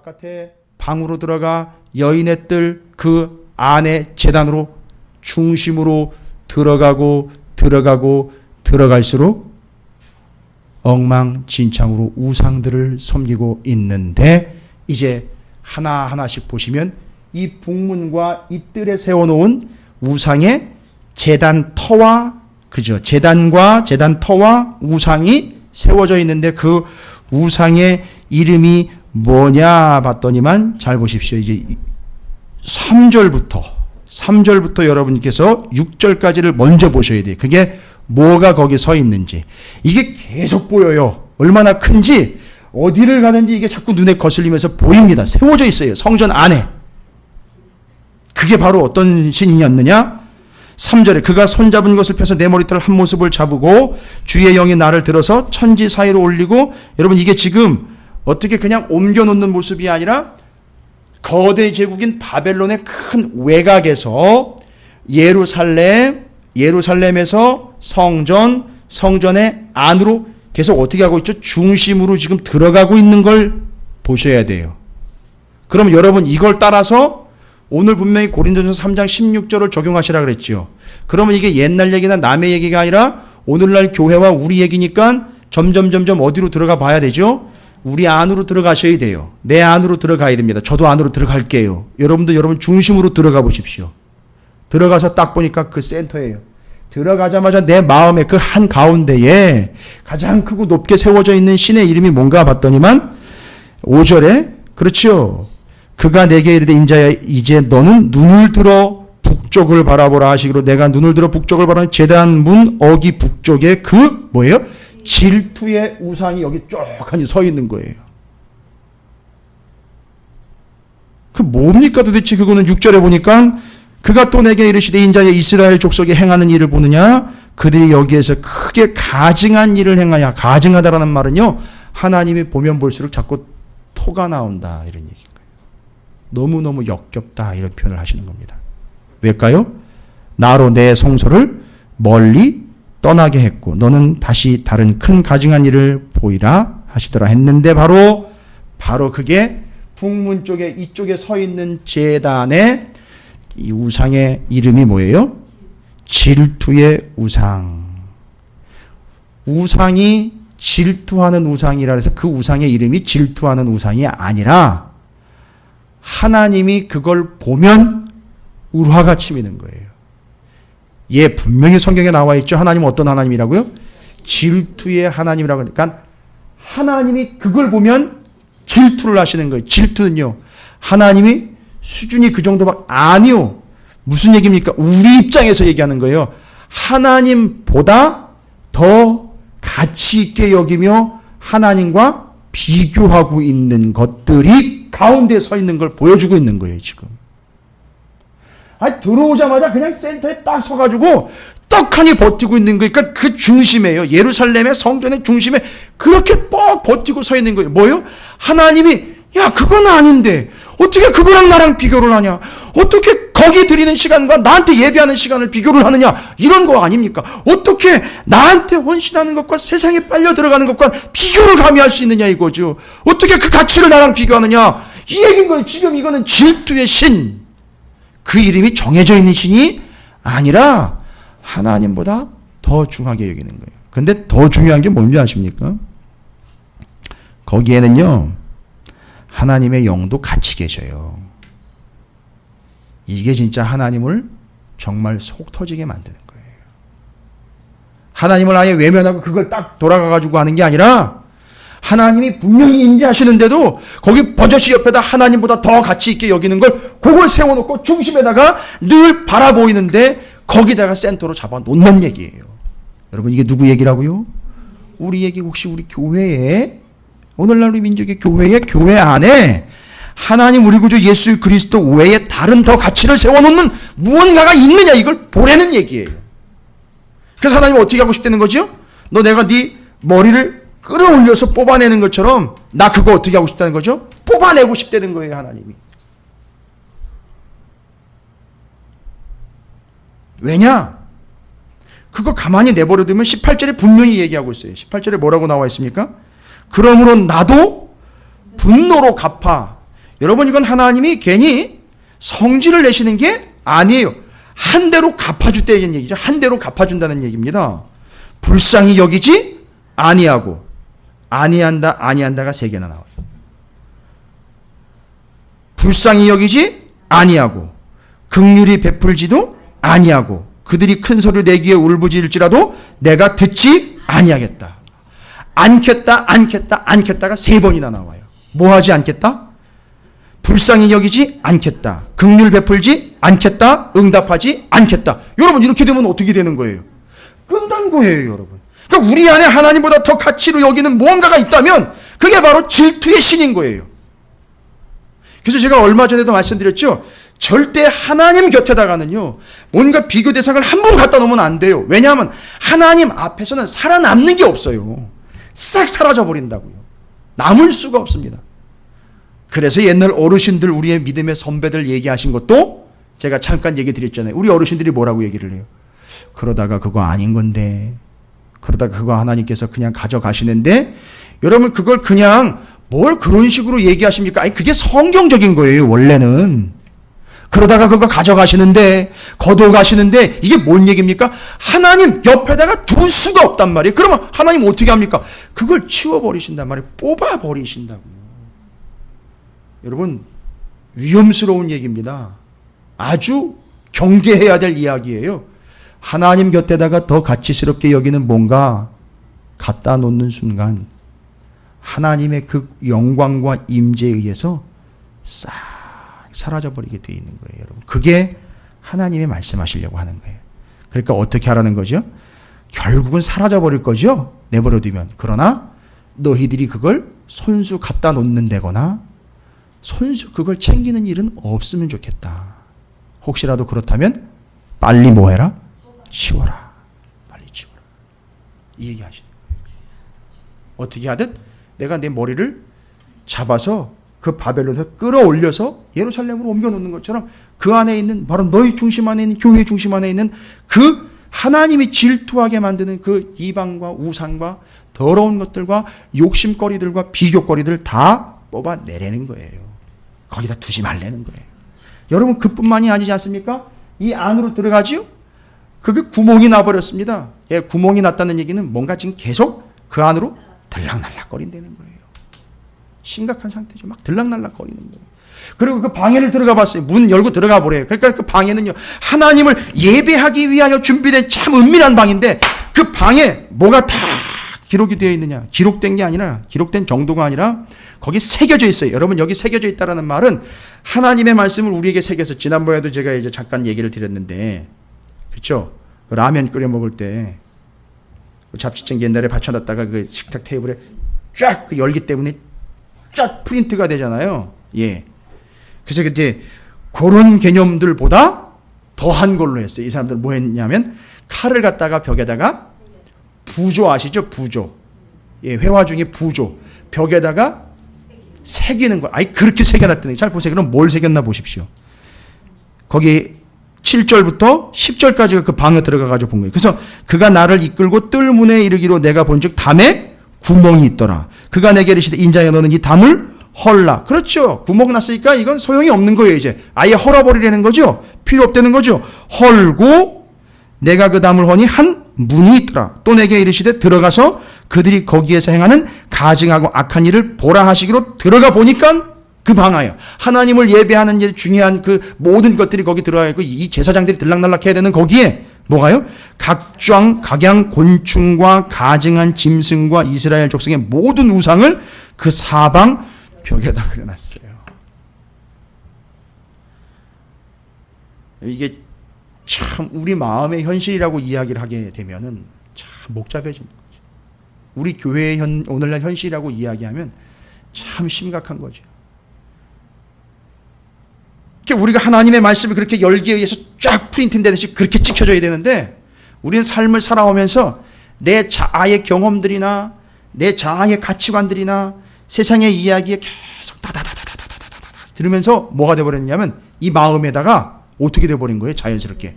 바깥에 방으로 들어가 여인의 뜰 그 안에 제단으로 중심으로 들어갈수록 엉망진창으로 우상들을 섬기고 있는데, 이제 하나하나씩 보시면 이 북문과 이 뜰에 세워놓은 우상의 제단 터와, 그죠? 제단과 제단 터와 우상이 세워져 있는데 그 우상의 이름이 뭐냐 봤더니만, 잘 보십시오. 이제 3절부터 여러분께서 6절까지를 먼저 보셔야 돼요. 그게 뭐가 거기 서 있는지. 이게 계속 보여요. 얼마나 큰지, 어디를 가는지 이게 자꾸 눈에 거슬리면서 보입니다. 세워져 있어요. 성전 안에. 그게 바로 어떤 신이었느냐? 3절에 그가 손잡은 것을 펴서 내 머리털 한 모습을 잡고 주의 영이 나를 들어서 천지 사이로 올리고, 여러분 이게 지금 어떻게 그냥 옮겨놓는 모습이 아니라 거대 제국인 바벨론의 큰 외곽에서 예루살렘에서 성전의 안으로 계속 어떻게 하고 있죠? 중심으로 지금 들어가고 있는 걸 보셔야 돼요. 그럼 여러분 이걸 따라서 오늘 분명히 고린도전서 3장 16절을 적용하시라 그랬죠. 그러면 이게 옛날 얘기나 남의 얘기가 아니라 오늘날 교회와 우리 얘기니까 점점 어디로 들어가 봐야 되죠? 우리 안으로 들어가셔야 돼요. 내 안으로 들어가야 됩니다. 저도 안으로 들어갈게요. 여러분도 여러분 중심으로 들어가 보십시오. 들어가서 딱 보니까 그 센터예요. 들어가자마자 내 마음의 그 한가운데에 가장 크고 높게 세워져 있는 신의 이름이 뭔가 봤더니만 5절에 그렇죠. 그가 내게 이르되 인자야 이제 너는 눈을 들어 북쪽을 바라보라 하시기로, 내가 눈을 들어 북쪽을 바라보니 제단 문 어기 북쪽에 그 뭐예요? 질투의 우상이 여기 쫙하니 서 있는 거예요. 그 뭡니까 도대체? 그거는 6절에 보니까 그가 또 내게 이르시되 인자의 이스라엘 족속이 행하는 일을 보느냐? 그들이 여기에서 크게 가증한 일을 행하냐. 가증하다라는 말은요, 하나님이 보면 볼수록 자꾸 토가 나온다 이런 얘기인 거예요. 너무너무 역겹다 이런 표현을 하시는 겁니다. 왜일까요? 나로 내 성소를 멀리 떠나게 했고 너는 다시 다른 큰 가증한 일을 보이라 하시더라 했는데, 바로 그게 북문 쪽에 이쪽에 서 있는 제단에 이 우상의 이름이 뭐예요? 질투의 우상. 우상이 질투하는 우상이라 해서 그 우상의 이름이 질투하는 우상이 아니라 하나님이 그걸 보면 울화가 치미는 거예요. 예, 분명히 성경에 나와 있죠. 하나님은 어떤 하나님이라고요? 질투의 하나님이라고 하니까 하나님이 그걸 보면 질투를 하시는 거예요. 질투는요, 하나님이 수준이 그 정도밖에 아니요. 무슨 얘기입니까? 우리 입장에서 얘기하는 거예요. 하나님보다 더 가치 있게 여기며 하나님과 비교하고 있는 것들이 가운데 서 있는 걸 보여주고 있는 거예요, 지금. 아니, 들어오자마자 그냥 센터에 딱 서가지고 떡하니 버티고 있는 거니까 그 중심에요. 예루살렘의 성전의 중심에 그렇게 뻑 버티고 서 있는 거예요. 뭐요? 하나님이, 야, 그건 아닌데 어떻게 그거랑 나랑 비교를 하냐? 어떻게 거기 드리는 시간과 나한테 예배하는 시간을 비교를 하느냐? 이런 거 아닙니까? 어떻게 나한테 헌신하는 것과 세상에 빨려 들어가는 것과 비교를 감히 할 수 있느냐 이거죠. 어떻게 그 가치를 나랑 비교하느냐? 이 얘기인 거예요. 지금 이거는 질투의 신. 그 이름이 정해져 있는 신이 아니라 하나님보다 더 중하게 여기는 거예요. 근데 더 중요한 게 뭔지 아십니까? 거기에는요, 하나님의 영도 같이 계셔요. 이게 진짜 하나님을 정말 속 터지게 만드는 거예요. 하나님을 아예 외면하고 그걸 딱 돌아가가지고 하는 게 아니라 하나님이 분명히 임재하시는데도 거기 버젓이 옆에다 하나님보다 더 가치 있게 여기는 걸 그걸 세워놓고 중심에다가 늘 바라보이는데 거기다가 센터로 잡아놓는 얘기예요. 여러분 이게 누구 얘기라고요? 우리 얘기. 혹시 우리 교회에, 오늘날 우리 민족의 교회에, 교회 안에 하나님 우리 구주 예수 그리스도 외에 다른 더 가치를 세워놓는 무언가가 있느냐, 이걸 보라는 얘기예요. 그래서 하나님 어떻게 하고 싶다는 거죠? 내가 네 머리를 끌어올려서 뽑아내는 것처럼 나 그거 어떻게 하고 싶다는 거죠? 뽑아내고 싶다는 거예요, 하나님이. 왜냐? 그거 가만히 내버려두면 18절에 분명히 얘기하고 있어요. 18절에 뭐라고 나와 있습니까? 그러므로 나도 분노로 갚아. 여러분, 이건 하나님이 괜히 성질을 내시는 게 아니에요. 한 대로 갚아준다는 얘기죠. 한 대로 갚아준다는 얘기입니다. 불쌍히 여기지 아니하고, 아니한다가 세 개나 나와요. 불쌍히 여기지 아니하고, 긍휼히 베풀지도 아니하고, 그들이 큰 소리로 내 귀에 울부짖을지라도 내가 듣지 아니하겠다. 않겠다가 세 번이나 나와요. 뭐 하지 않겠다? 불쌍히 여기지 않겠다. 긍휼 베풀지 않겠다. 응답하지 않겠다. 여러분, 이렇게 되면 어떻게 되는 거예요? 끝난 거예요, 여러분. 그러니까 우리 안에 하나님보다 더 가치로 여기는 무언가가 있다면 그게 바로 질투의 신인 거예요. 그래서 제가 얼마 전에도 말씀드렸죠. 절대 하나님 곁에다가는요, 뭔가 비교 대상을 함부로 갖다 놓으면 안 돼요. 왜냐하면 하나님 앞에서는 살아남는 게 없어요. 싹 사라져 버린다고요. 남을 수가 없습니다. 그래서 옛날 어르신들, 우리의 믿음의 선배들 얘기하신 것도 제가 잠깐 얘기 드렸잖아요. 우리 어르신들이 뭐라고 얘기를 해요? 그러다가 그거 아닌 건데, 그러다가 그거 하나님께서 그냥 가져가시는데, 여러분, 그걸 그냥 뭘 그런 식으로 얘기하십니까? 아니, 그게 성경적인 거예요, 원래는. 그러다가 그거 가져가시는데, 거둬가시는데, 이게 뭔 얘기입니까? 하나님 옆에다가 둘 수가 없단 말이에요. 그러면 하나님 어떻게 합니까? 그걸 치워버리신단 말이에요. 뽑아버리신다고요. 여러분, 위험스러운 얘기입니다. 아주 경계해야 될 이야기예요. 하나님 곁에다가 더 가치스럽게 여기는 뭔가 갖다 놓는 순간 하나님의 그 영광과 임재에 의해서 싹 사라져버리게 되어 있는 거예요, 여러분. 그게 하나님이 말씀하시려고 하는 거예요. 그러니까 어떻게 하라는 거죠? 결국은 사라져버릴 거죠? 내버려두면. 그러나 너희들이 그걸 손수 갖다 놓는 데거나 손수 그걸 챙기는 일은 없으면 좋겠다. 혹시라도 그렇다면 빨리 뭐 해라? 치워라. 빨리 치워라. 이 얘기 하시는 거예요. 어떻게 하든 내가 내 머리를 잡아서 그 바벨론에서 끌어올려서 예루살렘으로 옮겨놓는 것처럼 그 안에 있는, 바로 너희 중심 안에 있는, 교회 중심 안에 있는 그 하나님이 질투하게 만드는 그 이방과 우상과 더러운 것들과 욕심거리들과 비교거리들 다 뽑아내라는 거예요. 거기다 두지 말라는 거예요. 여러분, 그뿐만이 아니지 않습니까? 이 안으로 들어가지요? 그게 구멍이 나버렸습니다. 예, 구멍이 났다는 얘기는 뭔가 지금 계속 그 안으로 들락날락거린다는 거예요. 심각한 상태죠. 막 들락날락거리는 거예요. 그리고 그 방에를 들어가 봤어요. 문 열고 들어가 보래요. 그러니까 그 방에는요, 하나님을 예배하기 위하여 준비된 참 은밀한 방인데, 그 방에 뭐가 다 기록이 되어 있느냐? 기록된 게 아니라, 기록된 정도가 아니라 거기 새겨져 있어요. 여러분, 여기 새겨져 있다라는 말은 하나님의 말씀을 우리에게 새겨서, 지난번에도 제가 이제 잠깐 얘기를 드렸는데, 그렇죠? 그 라면 끓여 먹을 때 잡지책 옛날에 받쳐놨다가 그 식탁 테이블에 쫙 그 열기 때문에 쫙 프린트가 되잖아요. 예. 그래서 그때 그런 개념들보다 더한 걸로 했어요. 이 사람들 뭐 했냐면 칼을 갖다가 벽에다가 부조 아시죠? 부조. 예, 회화 중에 부조. 벽에다가 새기는 거. 아니, 그렇게 새겨놨더니, 잘 보세요. 그럼 뭘 새겼나 보십시오. 거기 7절부터 10절까지가 그 방에 들어가가지고 본 거예요. 그래서 그가 나를 이끌고 뜰문에 이르기로 내가 본즉 담에 구멍이 있더라. 그가 내게 이르시되 인자야 너는 이 담을 헐라. 그렇죠. 구멍 났으니까 이건 소용이 없는 거예요. 이제 아예 헐어버리려는 거죠. 필요 없다는 거죠. 헐고 내가 그 담을 허니 한 문이 있더라. 또 내게 이르시되 들어가서 그들이 거기에서 행하는 가증하고 악한 일을 보라 하시기로 들어가 보니까 그 방아요. 하나님을 예배하는 일 중요한 그 모든 것들이 거기 들어가 있고 이 제사장들이 들락날락 해야 되는 거기에 뭐가요? 각양 곤충과 가증한 짐승과 이스라엘 족속의 모든 우상을 그 사방 벽에다 그려놨어요. 이게 참 우리 마음의 현실이라고 이야기를 하게 되면은 참 복잡해지는 거죠. 우리 교회의 오늘날 현실이라고 이야기하면 참 심각한 거죠. 우리가 하나님의 말씀이 그렇게 열기에 의해서 쫙 프린트되듯이 그렇게 찍혀져야 되는데, 우리는 삶을 살아오면서 내 자아의 경험들이나 내 자아의 가치관들이나 세상의 이야기에 계속 다다다다다다다다 들으면서 뭐가 돼버렸냐면 이 마음에다가 어떻게 돼버린 거예요? 자연스럽게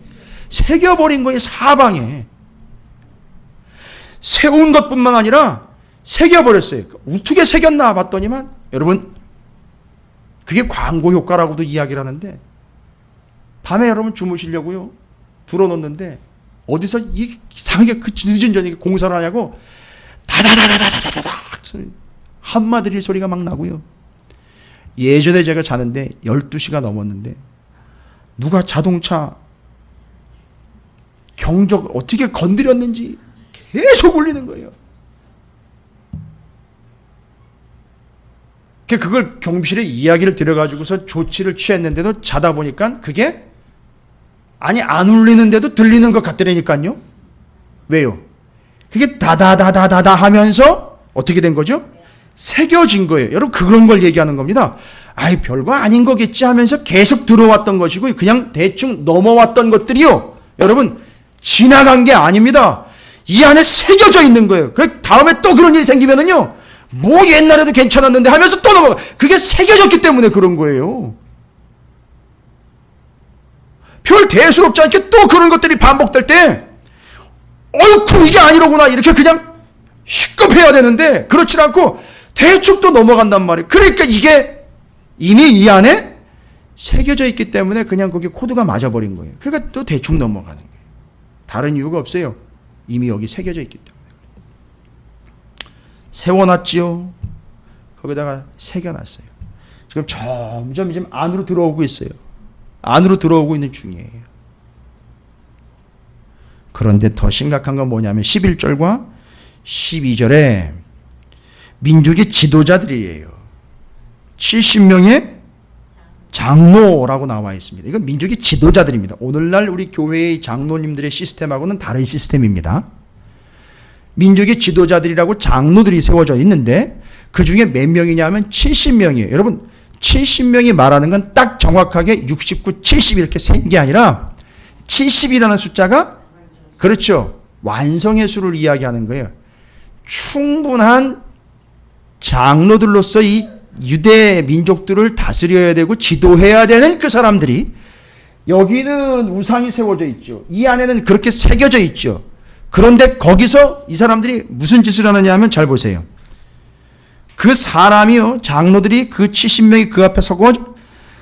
새겨버린 거예요. 사방에 세운 것뿐만 아니라 새겨버렸어요. 어떻게 새겼나 봤더니만, 여러분, 그게 광고 효과라고도 이야기를 하는데 밤에 여러분 주무시려고요. 들어놓는데 어디서 이상하게 그 늦은 저녁에 공사를 하냐고 다다다다다다다다 한마디 소리가 막 나고요. 예전에 제가 자는데 12시가 넘었는데 누가 자동차 경적 어떻게 건드렸는지 계속 울리는 거예요. 그걸 경비실에 이야기를 드려가지고서 조치를 취했는데도 자다 보니까 그게 아니 안 울리는데도 들리는 것 같더라니까요. 왜요? 그게 다다다다다다 하면서 어떻게 된 거죠? 새겨진 거예요. 여러분 그런 걸 얘기하는 겁니다. 아이 별거 아닌 거겠지 하면서 계속 들어왔던 것이고 그냥 대충 넘어왔던 것들이요. 여러분 지나간 게 아닙니다. 이 안에 새겨져 있는 거예요. 그 다음에 또 그런 일이 생기면은요. 뭐 옛날에도 괜찮았는데 하면서 또 넘어가. 그게 새겨졌기 때문에 그런 거예요. 별 대수롭지 않게 또 그런 것들이 반복될 때 어이쿠 이게 아니로구나 이렇게 그냥 시급해야 되는데 그렇지 않고 대충 또 넘어간단 말이에요. 그러니까 이게 이미 이 안에 새겨져 있기 때문에 그냥 거기 코드가 맞아버린 거예요. 그러니까 또 대충 넘어가는 거예요. 다른 이유가 없어요. 이미 여기 새겨져 있기 때문에. 세워놨지요. 거기다가 새겨놨어요. 지금 점점 지금 안으로 들어오고 있어요. 안으로 들어오고 있는 중이에요. 그런데 더 심각한 건 뭐냐면 11절과 12절에 민족의 지도자들이에요. 70명의 장로라고 나와 있습니다. 이건 민족의 지도자들입니다. 오늘날 우리 교회의 장로님들의 시스템하고는 다른 시스템입니다. 민족의 지도자들이라고 장로들이 세워져 있는데 그 중에 몇 명이냐면 70명이에요. 여러분 70명이 말하는 건 딱 정확하게 69, 70 이렇게 센 게 아니라 70이라는 숫자가 그렇죠. 완성의 수를 이야기하는 거예요. 충분한 장로들로서 이 유대 민족들을 다스려야 되고 지도해야 되는 그 사람들이 여기는 우상이 세워져 있죠. 이 안에는 그렇게 새겨져 있죠. 그런데 거기서 이 사람들이 무슨 짓을 하느냐 하면 잘 보세요. 그 사람이요. 장로들이 그 70명이 그 앞에 서고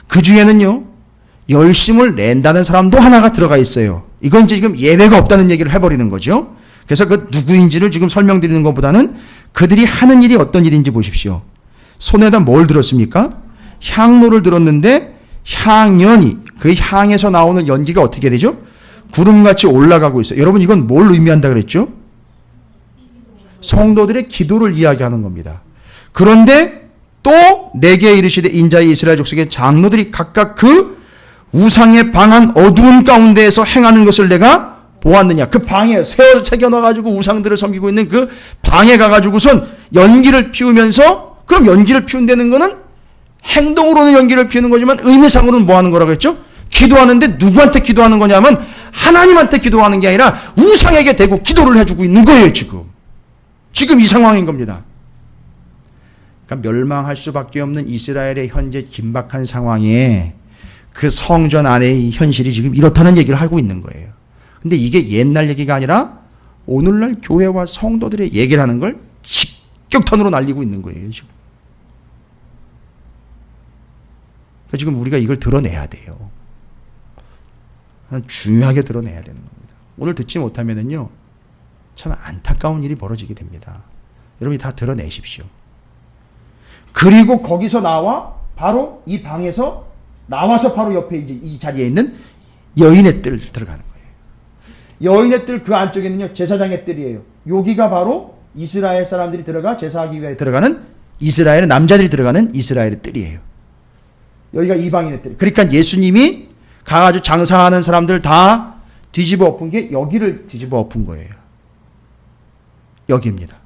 그 중에는요. 열심을 낸다는 사람도 하나가 들어가 있어요. 이건 지금 예배가 없다는 얘기를 해버리는 거죠. 그래서 그 누구인지를 지금 설명드리는 것보다는 그들이 하는 일이 어떤 일인지 보십시오. 손에다 뭘 들었습니까? 향로를 들었는데 향연이 그 향에서 나오는 연기가 어떻게 되죠? 구름같이 올라가고 있어요. 여러분 이건 뭘 의미한다 그랬죠? 성도들의 기도를 이야기하는 겁니다. 그런데 또 내게 이르시되 인자의 이스라엘 족속의 장로들이 각각 그 우상의 방한 어두운 가운데에서 행하는 것을 내가 보았느냐. 그 방에 새겨놔가지고 우상들을 섬기고 있는 그 방에 가가지고선 연기를 피우면서 그럼 연기를 피운다는 거는 행동으로는 연기를 피우는 거지만 의미상으로는 뭐 하는 거라고 했죠? 기도하는데 누구한테 기도하는 거냐면 하나님한테 기도하는 게 아니라 우상에게 대고 기도를 해주고 있는 거예요. 지금 이 상황인 겁니다. 그러니까 멸망할 수밖에 없는 이스라엘의 현재 긴박한 상황에 그 성전 안의 현실이 지금 이렇다는 얘기를 하고 있는 거예요. 근데 이게 옛날 얘기가 아니라 오늘날 교회와 성도들의 얘기를 하는 걸 직격탄으로 날리고 있는 거예요. 지금 우리가 이걸 드러내야 돼요. 중요하게 드러내야 되는 겁니다. 오늘 듣지 못하면은요, 참 안타까운 일이 벌어지게 됩니다. 여러분이 다 드러내십시오. 그리고 거기서 나와 바로 이 방에서 나와서 바로 옆에 이제 이 자리에 있는 여인의 뜰 들어가는 거예요. 여인의 뜰 그 안쪽에는요 제사장의 뜰이에요. 여기가 바로 이스라엘 사람들이 들어가 제사하기 위해 들어가는 이스라엘의 남자들이 들어가는 이스라엘의 뜰이에요. 여기가 이방인의 뜰. 그러니까 예수님이 가가지고 장사하는 사람들 다 뒤집어 엎은 게 여기를 뒤집어 엎은 거예요. 여기입니다.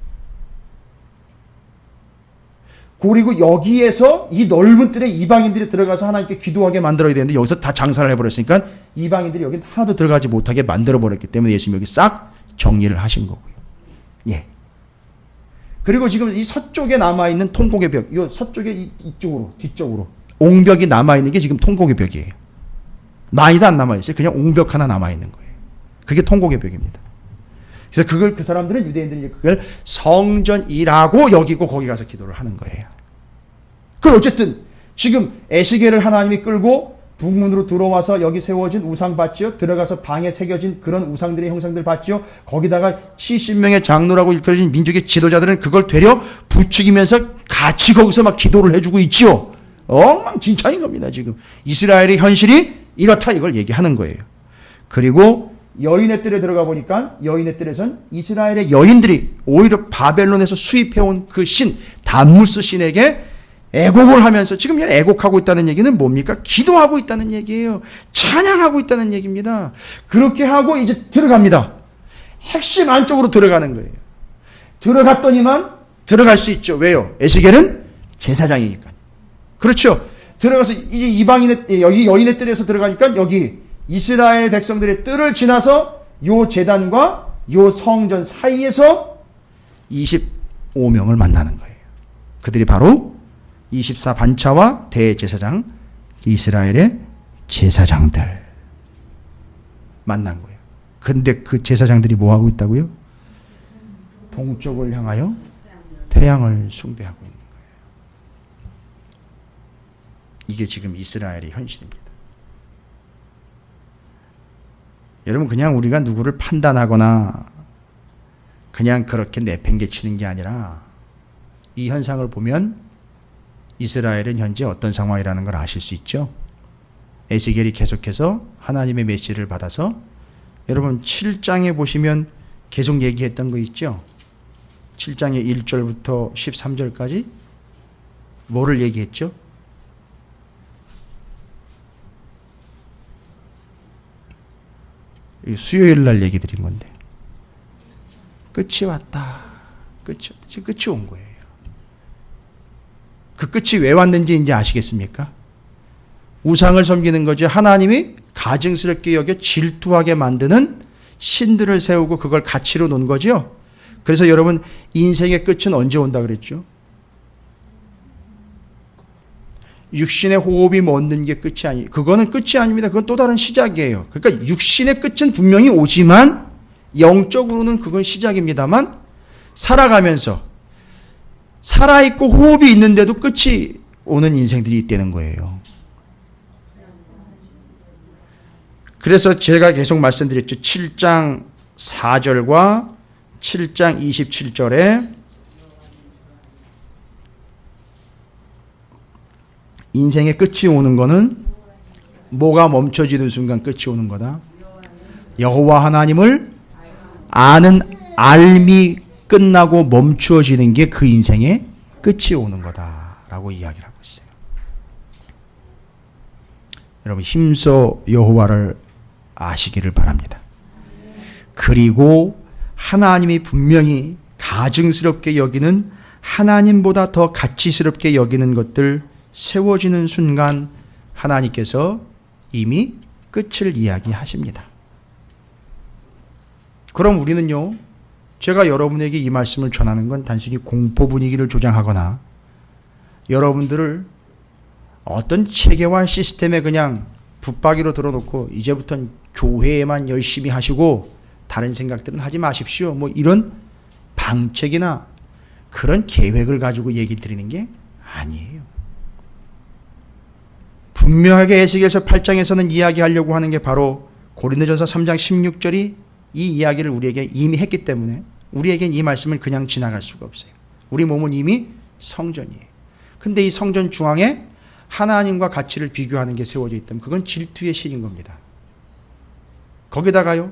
그리고 여기에서 이 넓은 뜰에 이방인들이 들어가서 하나님께 기도하게 만들어야 되는데 여기서 다 장사를 해버렸으니까 이방인들이 여기 하나도 들어가지 못하게 만들어버렸기 때문에 예수님이 여기 싹 정리를 하신 거고요. 예. 그리고 지금 이 서쪽에 남아있는 통곡의 벽, 이 서쪽에 이쪽으로, 뒤쪽으로 옹벽이 남아있는 게 지금 통곡의 벽이에요. 많이도 안 남아있어요. 그냥 옹벽 하나 남아있는 거예요. 그게 통곡의 벽입니다. 그래서 그걸 그 사람들은 유대인들이 그걸 성전이라고 여기고 거기 가서 기도를 하는 거예요. 그 어쨌든 지금 에스겔을 하나님이 끌고 북문으로 들어와서 여기 세워진 우상 봤죠? 들어가서 방에 새겨진 그런 우상들의 형상들 봤죠? 거기다가 70명의 장로라고 일컬어진 민족의 지도자들은 그걸 되려 부추기면서 같이 거기서 막 기도를 해주고 있죠. 엉망진창인 겁니다. 지금 이스라엘의 현실이 이렇다 이걸 얘기하는 거예요. 그리고 여인의 뜰에 들어가 보니까 여인의 뜰에선 이스라엘의 여인들이 오히려 바벨론에서 수입해온 그 신 담무스 신에게 애곡을 하면서 지금 애곡하고 있다는 얘기는 뭡니까? 기도하고 있다는 얘기예요. 찬양하고 있다는 얘기입니다. 그렇게 하고 이제 들어갑니다. 핵심 안쪽으로 들어가는 거예요. 들어갔더니만 들어갈 수 있죠. 왜요? 에스겔은 제사장이니까. 그렇죠. 들어가서 이제 이방인의 여기 여인의 뜰에서 들어가니까 여기 이스라엘 백성들의 뜰을 지나서 요 제단과 요 성전 사이에서 25명을 만나는 거예요. 그들이 바로 24반차와 대제사장 이스라엘의 제사장들 만난 거예요. 근데 그 제사장들이 뭐 하고 있다고요? 동쪽을 향하여 태양을 숭배하고 있는 거예요. 이게 지금 이스라엘의 현실입니다. 여러분 그냥 우리가 누구를 판단하거나 그냥 그렇게 내팽개치는 게 아니라 이 현상을 보면 이스라엘은 현재 어떤 상황이라는 걸 아실 수 있죠. 에스겔이 계속해서 하나님의 메시지를 받아서 여러분 7장에 보시면 계속 얘기했던 거 있죠. 7장의 1절부터 13절까지 뭐를 얘기했죠? 수요일 날 얘기 드린 건데 끝이 왔다. 지금 끝이 온 거예요. 그 끝이 왜 왔는지 이제 아시겠습니까? 우상을 섬기는 거죠. 하나님이 가증스럽게 여겨 질투하게 만드는 신들을 세우고 그걸 가치로 놓은 거죠. 그래서 여러분 인생의 끝은 언제 온다 그랬죠? 육신의 호흡이 멎는 게 끝이 아니에요. 그거는 끝이 아닙니다. 그건 또 다른 시작이에요. 그러니까 육신의 끝은 분명히 오지만 영적으로는 그건 시작입니다만 살아가면서 살아있고 호흡이 있는데도 끝이 오는 인생들이 있다는 거예요. 그래서 제가 계속 말씀드렸죠. 7장 4절과 7장 27절에 인생의 끝이 오는 거는 뭐가 멈춰지는 순간 끝이 오는 거다. 여호와 하나님을 아는 알미 끝나고 멈추어지는 게 그 인생의 끝이 오는 거다라고 이야기를 하고 있어요. 여러분 힘써 여호와를 아시기를 바랍니다. 그리고 하나님이 분명히 가증스럽게 여기는 하나님보다 더 가치스럽게 여기는 것들 세워지는 순간 하나님께서 이미 끝을 이야기하십니다. 그럼 우리는요, 제가 여러분에게 이 말씀을 전하는 건 단순히 공포 분위기를 조장하거나 여러분들을 어떤 체계와 시스템에 그냥 붙박이로 들어놓고 이제부터는 교회에만 열심히 하시고 다른 생각들은 하지 마십시오. 뭐 이런 방책이나 그런 계획을 가지고 얘기 드리는 게 아니에요. 분명하게 에스겔서 8장에서는 이야기하려고 하는 게 바로 고린도전서 3장 16절이 이 이야기를 우리에게 이미 했기 때문에 우리에겐 이 말씀을 그냥 지나갈 수가 없어요. 우리 몸은 이미 성전이에요. 근데 이 성전 중앙에 하나님과 가치를 비교하는 게 세워져 있다면 그건 질투의 신인 겁니다. 거기다가요,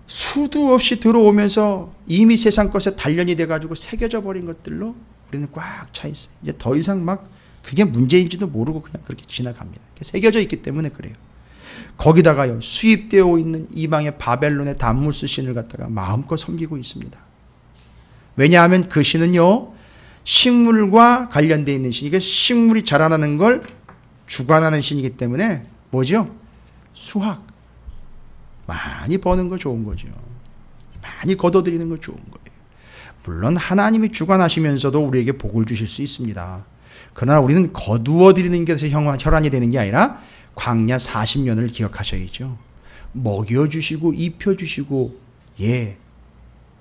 수도 없이 들어오면서 이미 세상 것에 단련이 돼가지고 새겨져 버린 것들로 우리는 꽉 차 있어요. 이제 더 이상 막 그게 문제인지도 모르고 그냥 그렇게 지나갑니다. 새겨져 있기 때문에 그래요. 거기다가요, 수입되어 있는 이방의 바벨론의 담무스 신을 갖다가 마음껏 섬기고 있습니다. 왜냐하면 그 신은요, 식물과 관련되어 있는 신이고 식물이 자라나는 걸 주관하는 신이기 때문에 뭐죠? 수확. 많이 버는 거 좋은 거죠. 많이 거둬들이는 거 좋은 거예요. 물론 하나님이 주관하시면서도 우리에게 복을 주실 수 있습니다. 그러나 우리는 거두어들이는 것에 혈안이 되는 게 아니라 광야 40년을 기억하셔야죠. 먹여주시고 입혀주시고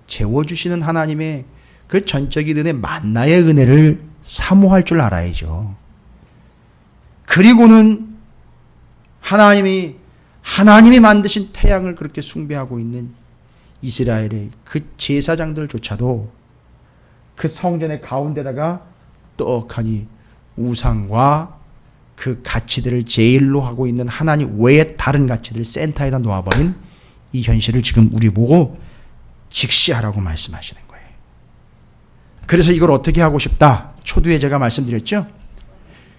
재워주시는 하나님의 그 전적인 은혜, 만나의 은혜를 사모할 줄 알아야죠. 그리고는 하나님이 만드신 태양을 그렇게 숭배하고 있는 이스라엘의 그 제사장들조차도 그 성전의 가운데다가 떡하니 우상과 그 가치들을 제일로 하고 있는 하나님 외에 다른 가치들을 센터에다 놓아버린 이 현실을 지금 우리 보고 직시하라고 말씀하시는 거예요. 그래서 이걸 어떻게 하고 싶다? 초두에 제가 말씀드렸죠?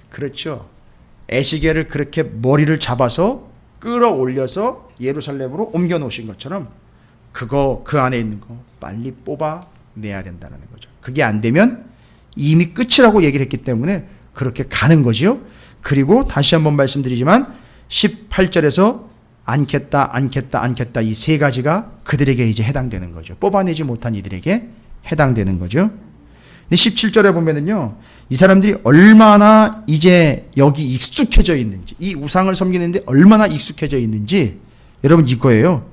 그렇죠. 에시겔을 그렇게 머리를 잡아서 끌어올려서 예루살렘으로 옮겨 놓으신 것처럼 그 안에 있는 거 빨리 뽑아내야 된다는 거죠. 그게 안 되면 이미 끝이라고 얘기를 했기 때문에 그렇게 가는 거지요. 그리고 다시 한번 말씀드리지만 18절에서 않겠다 이 세 가지가 그들에게 이제 해당되는 거죠. 뽑아내지 못한 이들에게 해당되는 거죠. 근데 17절에 보면은요, 이 사람들이 얼마나 이제 여기 익숙해져 있는지, 이 우상을 섬기는데 얼마나 익숙해져 있는지 여러분 이거예요.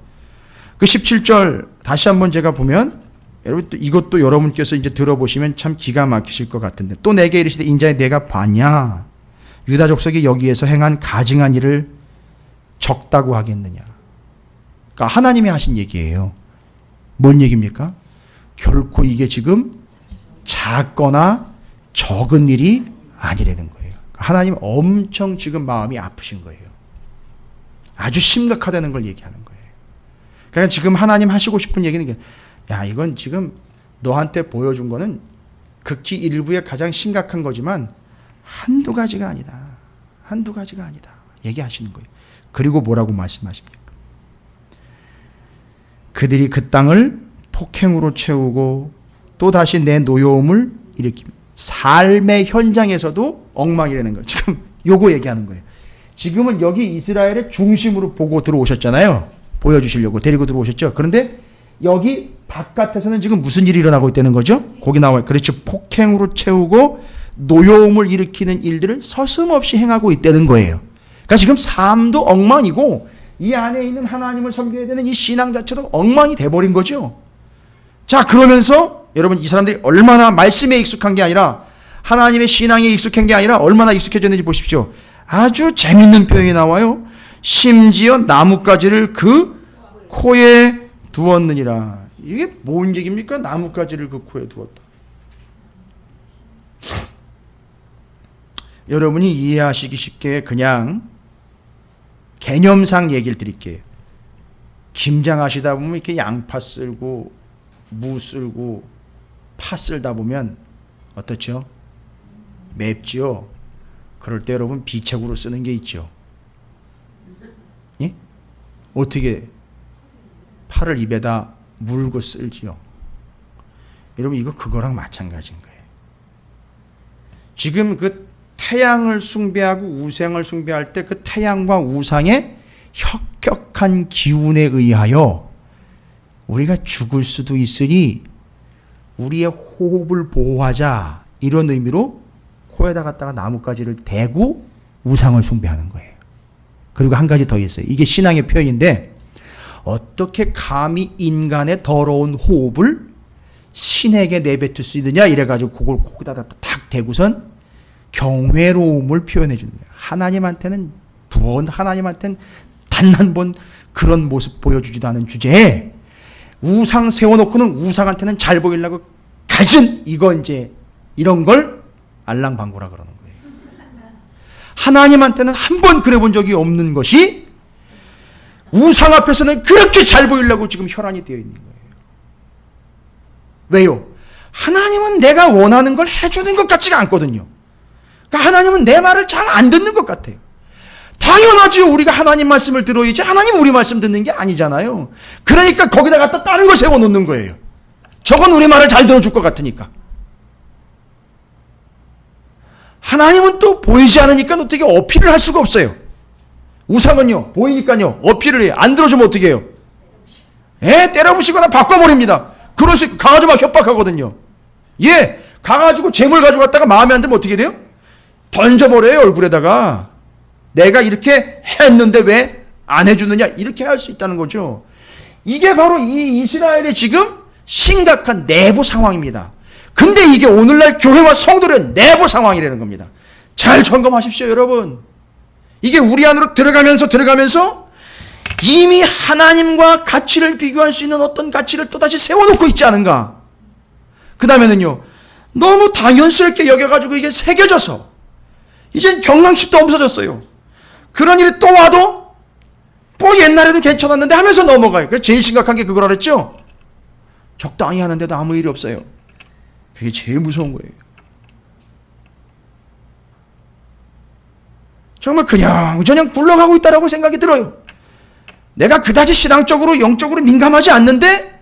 그 17절 다시 한번 제가 보면 여러분 또 이것도 여러분께서 이제 들어보시면 참 기가 막히실 것 같은데, 또 내게 이르시되 인자에 내가 봤냐 유다 족속이 여기에서 행한 가증한 일을 적다고 하겠느냐. 그러니까 하나님이 하신 얘기예요. 뭔 얘기입니까? 결코 이게 지금 작거나 적은 일이 아니라는 거예요. 하나님 엄청 지금 마음이 아프신 거예요. 아주 심각하다는 걸 얘기하는 거예요. 그러니까 지금 하나님 하시고 싶은 얘기는 야, 이건 지금 너한테 보여준 거는 극히 일부의 가장 심각한 거지만 한두 가지가 아니다. 한두 가지가 아니다. 얘기하시는 거예요. 그리고 뭐라고 말씀하십니까? 그들이 그 땅을 폭행으로 채우고 또다시 내 노여움을 일으킵니다. 삶의 현장에서도 엉망이라는 거예요. 지금 요거 얘기하는 거예요. 지금은 여기 이스라엘의 중심으로 보고 들어오셨잖아요. 보여주시려고 데리고 들어오셨죠. 그런데 여기 바깥에서는 지금 무슨 일이 일어나고 있다는 거죠? 거기 나와요. 그렇죠. 폭행으로 채우고 노여움을 일으키는 일들을 서슴없이 행하고 있다는 거예요. 그러니까 지금 삶도 엉망이고 이 안에 있는 하나님을 섬겨야 되는 이 신앙 자체도 엉망이 돼버린 거죠. 자, 그러면서 여러분 이 사람들이 얼마나 말씀에 익숙한 게 아니라 하나님의 신앙에 익숙한 게 아니라 얼마나 익숙해졌는지 보십시오. 아주 재밌는 표현이 나와요. 심지어 나뭇가지를 그 코에 두었느니라. 이게 뭔 얘기입니까? 나뭇가지를 그 코에 두었다. 여러분이 이해하시기 쉽게 그냥 개념상 얘기를 드릴게요. 김장하시다 보면 이렇게 양파 쓸고 무 쓸고 파 쓸다 보면 어떻죠? 맵죠? 그럴 때 여러분 비책으로 쓰는 게 있죠. 예? 어떻게 파를 입에다 물고 쓸지요? 여러분 이거 그거랑 마찬가지인 거예요. 지금 그 태양을 숭배하고 우상을 숭배할 때 그 태양과 우상의 혁혁한 기운에 의하여 우리가 죽을 수도 있으니 우리의 호흡을 보호하자, 이런 의미로 코에다 갖다가 나뭇가지를 대고 우상을 숭배하는 거예요. 그리고 한 가지 더 있어요. 이게 신앙의 표현인데, 어떻게 감히 인간의 더러운 호흡을 신에게 내뱉을 수 있느냐 이래가지고 그걸 코에다 탁 대고선 경외로움을 표현해 주는 거예요. 하나님한테는 단 한 번 그런 모습 보여주지도 않은 주제에 우상 세워놓고는 우상한테는 잘 보이려고 가진 이런 걸 알랑방구라 그러는 거예요. 하나님한테는 한 번 그래 본 적이 없는 것이 우상 앞에서는 그렇게 잘 보이려고 지금 혈안이 되어 있는 거예요. 왜요? 하나님은 내가 원하는 걸 해주는 것 같지가 않거든요. 그러니까 하나님은 내 말을 잘 안 듣는 것 같아요. 당연하지요. 우리가 하나님 말씀을 들어야지 하나님 우리 말씀 듣는 게 아니잖아요. 그러니까 거기다 갖다 다른 걸 세워놓는 거예요. 저건 우리 말을 잘 들어줄 것 같으니까. 하나님은 또 보이지 않으니까 어떻게 어필을 할 수가 없어요. 우상은요 보이니까요 어필을 해요. 안 들어주면 어떻게 해요? 때려부시거나 바꿔버립니다. 그럴 수 있고 가가지고 막 협박하거든요. 가가지고 재물 가져갔다가 마음에 안 들면 어떻게 돼요? 던져버려요. 얼굴에다가. 내가 이렇게 했는데 왜 안 해주느냐, 이렇게 할 수 있다는 거죠. 이게 바로 이 이스라엘의 지금 심각한 내부 상황입니다. 근데 이게 오늘날 교회와 성도의 내부 상황이라는 겁니다. 잘 점검하십시오, 여러분. 이게 우리 안으로 들어가면서 이미 하나님과 가치를 비교할 수 있는 어떤 가치를 또다시 세워놓고 있지 않은가. 그 다음에는요, 너무 당연스럽게 여겨가지고 이게 새겨져서 이젠 경랑심도 없어졌어요. 그런 일이 또 와도 뭐 옛날에도 괜찮았는데 하면서 넘어가요. 그래서 제일 심각한 게 그거라 그랬죠. 적당히 하는데도 아무 일이 없어요. 그게 제일 무서운 거예요. 정말 그냥 굴러가고 있다라고 생각이 들어요. 내가 그다지 신앙적으로 영적으로 민감하지 않는데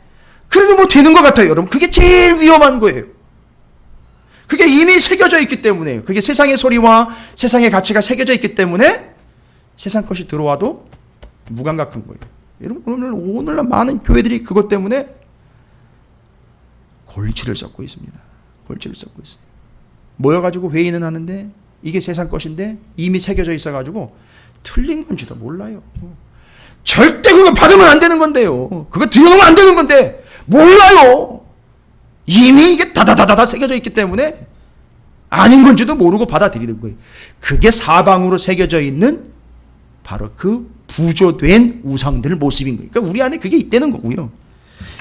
그래도 뭐 되는 것 같아요. 여러분, 그게 제일 위험한 거예요. 그게 이미 새겨져 있기 때문에요. 그게 세상의 소리와 세상의 가치가 새겨져 있기 때문에 세상 것이 들어와도 무감각한 거예요. 여러분, 오늘날 많은 교회들이 그것 때문에 골치를 썩고 있습니다. 골치를 썩고 있어요. 모여가지고 회의는 하는데 이게 세상 것인데 이미 새겨져 있어가지고 틀린 건지도 몰라요. 절대 그거 받으면 안 되는 건데요. 그거 들여놓으면 안 되는 건데 몰라요. 이미 이게 다다다다다 새겨져 있기 때문에 아닌 건지도 모르고 받아들이는 거예요. 그게 사방으로 새겨져 있는 바로 그 부조된 우상들 모습인 거예요. 그러니까 우리 안에 그게 있다는 거고요.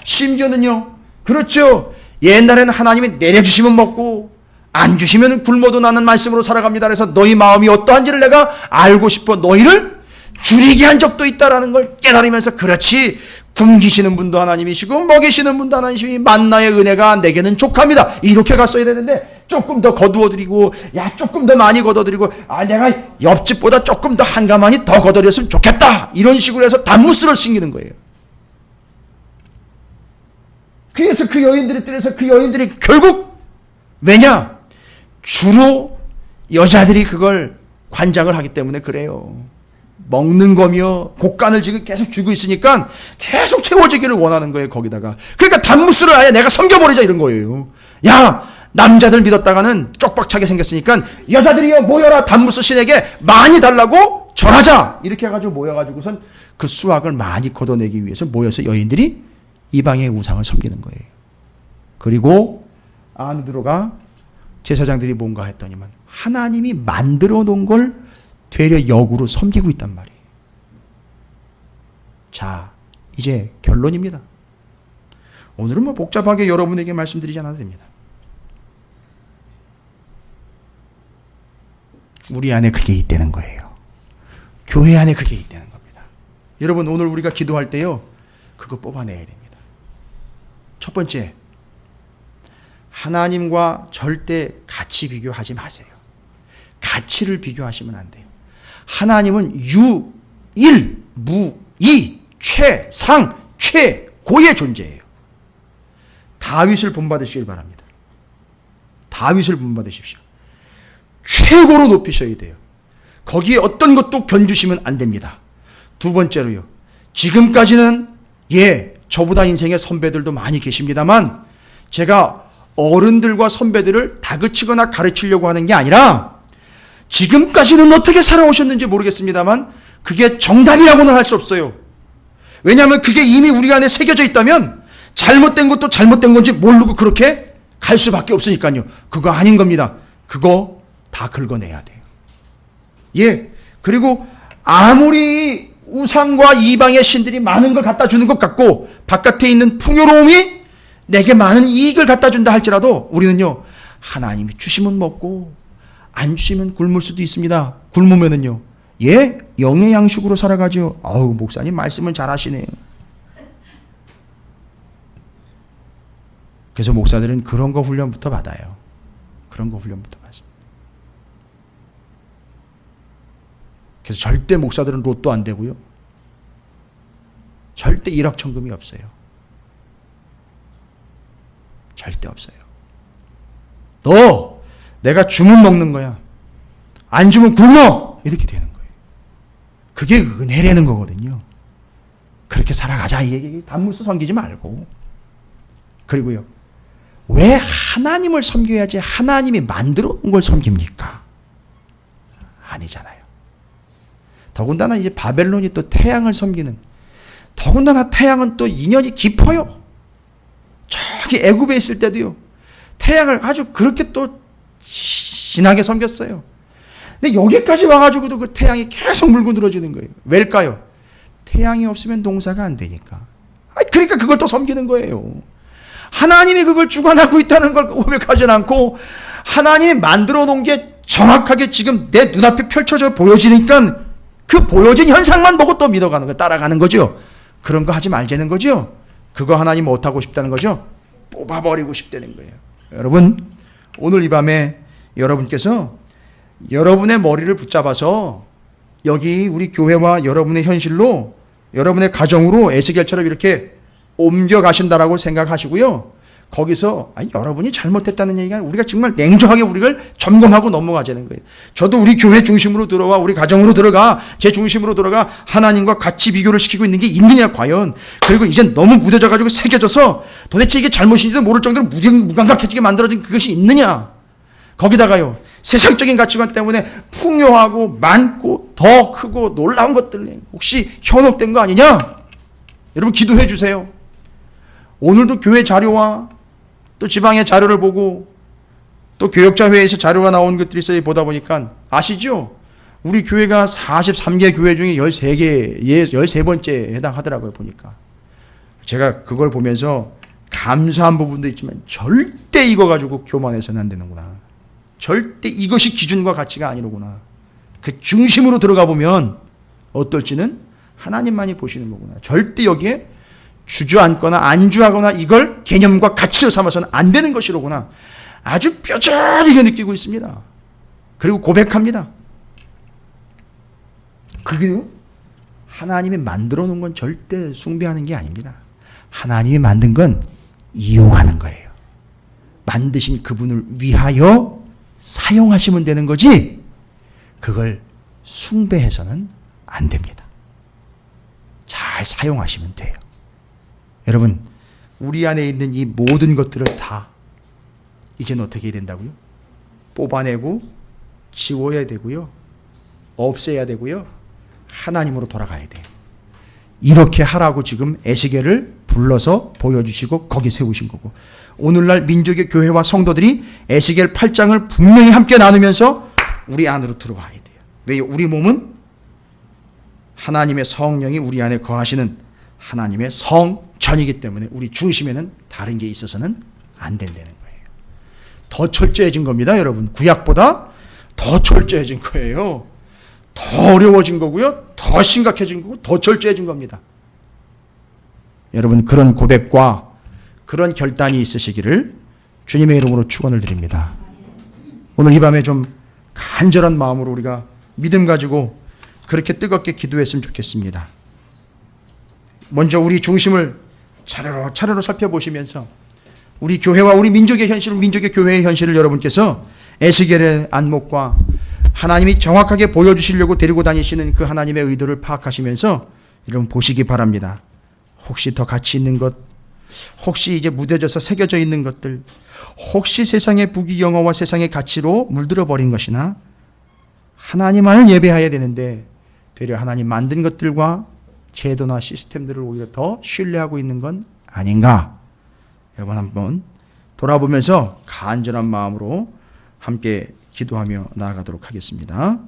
심지어는요, 그렇죠. 옛날에는 하나님이 내려주시면 먹고 안 주시면 굶어도 나는 말씀으로 살아갑니다. 그래서 너희 마음이 어떠한지를 내가 알고 싶어 너희를 줄이게 한 적도 있다라는 걸 깨달으면서, 그렇지, 굶기시는 분도 하나님이시고 먹이시는 분도 하나님이시고 만나의 은혜가 내게는 족합니다. 이렇게 갔어야 되는데 조금 더 거두어드리고, 야 조금 더 많이 거둬드리고, 내가 옆집보다 조금 더 한 가마니 더 거둬들였으면 좋겠다, 이런 식으로 해서 단무스를 숨기는 거예요. 그래서 그 여인들이 결국, 왜냐, 주로 여자들이 그걸 관장을 하기 때문에 그래요. 먹는 거며 곡간을 지금 계속 주고 있으니까 계속 채워지기를 원하는 거예요. 거기다가 그러니까 단무스를 아예 내가 섬겨버리자 이런 거예요. 야, 남자들 믿었다가는 쪽박차게 생겼으니까 여자들이여 모여라, 단무스 신에게 많이 달라고 절하자, 이렇게 해가지고 모여가지고선 그 수확을 많이 걷어내기 위해서 모여서 여인들이 이방의 우상을 섬기는 거예요. 그리고 안에 들어가 제사장들이 뭔가 했더니만 하나님이 만들어 놓은 걸 되려 역으로 섬기고 있단 말이에요. 자, 이제 결론입니다. 오늘은 뭐 복잡하게 여러분에게 말씀드리지 않아도 됩니다. 우리 안에 그게 있다는 거예요. 교회 안에 그게 있다는 겁니다. 여러분, 오늘 우리가 기도할 때요, 그거 뽑아내야 됩니다. 첫 번째, 하나님과 절대 가치 비교하지 마세요. 가치를 비교하시면 안 돼요. 하나님은 유일, 무이, 최상, 최고의 존재예요. 다윗을 본받으시길 바랍니다. 다윗을 본받으십시오. 최고로 높이셔야 돼요. 거기에 어떤 것도 견주시면 안 됩니다. 두 번째로요, 지금까지는 저보다 인생의 선배들도 많이 계십니다만 제가 어른들과 선배들을 다그치거나 가르치려고 하는 게 아니라, 지금까지는 어떻게 살아오셨는지 모르겠습니다만 그게 정답이라고는 할 수 없어요. 왜냐하면 그게 이미 우리 안에 새겨져 있다면 잘못된 것도 잘못된 건지 모르고 그렇게 갈 수밖에 없으니까요. 그거 아닌 겁니다. 그거 다 긁어내야 돼요. 그리고 아무리 우상과 이방의 신들이 많은 걸 갖다 주는 것 같고 바깥에 있는 풍요로움이 내게 많은 이익을 갖다 준다 할지라도 우리는요, 하나님이 주시면 먹고 안 주시면 굶을 수도 있습니다. 굶으면은요, 영의 양식으로 살아가죠. 아우, 목사님 말씀은 잘하시네요. 그래서 목사들은 그런 거 훈련부터 받아요. 그런 거 훈련부터 받습니다. 그래서 절대 목사들은 로또 안 되고요, 절대 일확천금이 없어요. 절대 없어요. 너 내가 주면 먹는 거야, 안 주면 굶어, 이렇게 되는 거예요. 그게 은혜라는 거거든요. 그렇게 살아가자. 이 단무스 섬기지 말고. 그리고요, 왜 하나님을 섬겨야지 하나님이 만들어 놓은 걸 섬깁니까? 아니잖아요. 더군다나 이제 바벨론이 또 태양을 섬기는, 더군다나 태양은 또 인연이 깊어요. 저기 애굽에 있을 때도요, 태양을 아주 그렇게 또 진하게 섬겼어요. 근데 여기까지 와가지고도 그 태양이 계속 물고 늘어지는 거예요. 왜일까요? 태양이 없으면 농사가 안 되니까. 그러니까 그걸 또 섬기는 거예요. 하나님이 그걸 주관하고 있다는 걸 고백하진 않고 하나님이 만들어 놓은 게 정확하게 지금 내 눈앞에 펼쳐져 보여지니까 그 보여진 현상만 보고 또 믿어가는 거예요. 따라가는 거죠. 그런 거 하지 말자는 거죠. 그거 하나님 못하고 싶다는 거죠. 뽑아버리고 싶다는 거예요. 여러분, 오늘 이 밤에 여러분께서 여러분의 머리를 붙잡아서 여기 우리 교회와 여러분의 현실로 여러분의 가정으로 에스겔처럼 이렇게 옮겨가신다라고 생각하시고요. 거기서 여러분이 잘못했다는 얘기가 아니라 우리가 정말 냉정하게 우리를 점검하고 넘어가자는 거예요. 저도 우리 교회 중심으로 들어와 우리 가정으로 들어가 제 중심으로 들어가 하나님과 같이 비교를 시키고 있는 게 있느냐 과연. 그리고 이젠 너무 무뎌져 가지고 새겨져서 도대체 이게 잘못인지도 모를 정도로 무감각해지게 만들어진 그것이 있느냐. 거기다가요. 세상적인 가치관 때문에 풍요하고 많고 더 크고 놀라운 것들 혹시 현혹된 거 아니냐? 여러분 기도해 주세요. 오늘도 교회 자료와 또 지방의 자료를 보고 또 교역자회에서 자료가 나온 것들이 있어요. 보다 보니까 아시죠? 우리 교회가 43개 교회 중에 13번째에 해당하더라고요. 보니까 제가 그걸 보면서 감사한 부분도 있지만 절대 이거 가지고 교만해서는 안 되는구나. 절대 이것이 기준과 가치가 아니로구나. 그 중심으로 들어가 보면 어떨지는 하나님만이 보시는 거구나. 절대 여기에 주저앉거나 안주하거나 이걸 개념과 가치로 삼아서는 안 되는 것이로구나. 아주 뼈저리게 느끼고 있습니다. 그리고 고백합니다. 그게요. 하나님이 만들어 놓은 건 절대 숭배하는 게 아닙니다. 하나님이 만든 건 이용하는 거예요. 만드신 그분을 위하여 사용하시면 되는 거지 그걸 숭배해서는 안 됩니다. 잘 사용하시면 돼요. 여러분, 우리 안에 있는 이 모든 것들을 다 이제는 어떻게 해야 된다고요? 뽑아내고 지워야 되고요. 없애야 되고요. 하나님으로 돌아가야 돼요. 이렇게 하라고 지금 에스겔을 불러서 보여주시고 거기 세우신 거고 오늘날 민족의 교회와 성도들이 에스겔 8장을 분명히 함께 나누면서 우리 안으로 들어와야 돼요. 왜요? 우리 몸은 하나님의 성령이 우리 안에 거하시는 하나님의 성전이기 때문에 우리 중심에는 다른 게 있어서는 안 된다는 거예요. 더 철저해진 겁니다. 여러분. 구약보다 더 철저해진 거예요. 더 어려워진 거고요. 더 심각해진 거고 더 철저해진 겁니다. 여러분 그런 고백과 그런 결단이 있으시기를 주님의 이름으로 축원을 드립니다. 오늘 이 밤에 좀 간절한 마음으로 우리가 믿음 가지고 그렇게 뜨겁게 기도했으면 좋겠습니다. 먼저 우리 중심을 차례로 살펴보시면서 우리 교회와 우리 민족의 현실, 민족의 교회의 현실을 여러분께서 에스겔의 안목과 하나님이 정확하게 보여주시려고 데리고 다니시는 그 하나님의 의도를 파악하시면서 여러분 보시기 바랍니다. 혹시 더 가치 있는 것, 혹시 이제 무뎌져서 새겨져 있는 것들, 혹시 세상의 부귀영화와 세상의 가치로 물들어 버린 것이나 하나님만을 예배해야 되는데 되려 하나님 만든 것들과 제도나 시스템들을 오히려 더 신뢰하고 있는 건 아닌가? 여러분 한번 돌아보면서 간절한 마음으로 함께 기도하며 나아가도록 하겠습니다.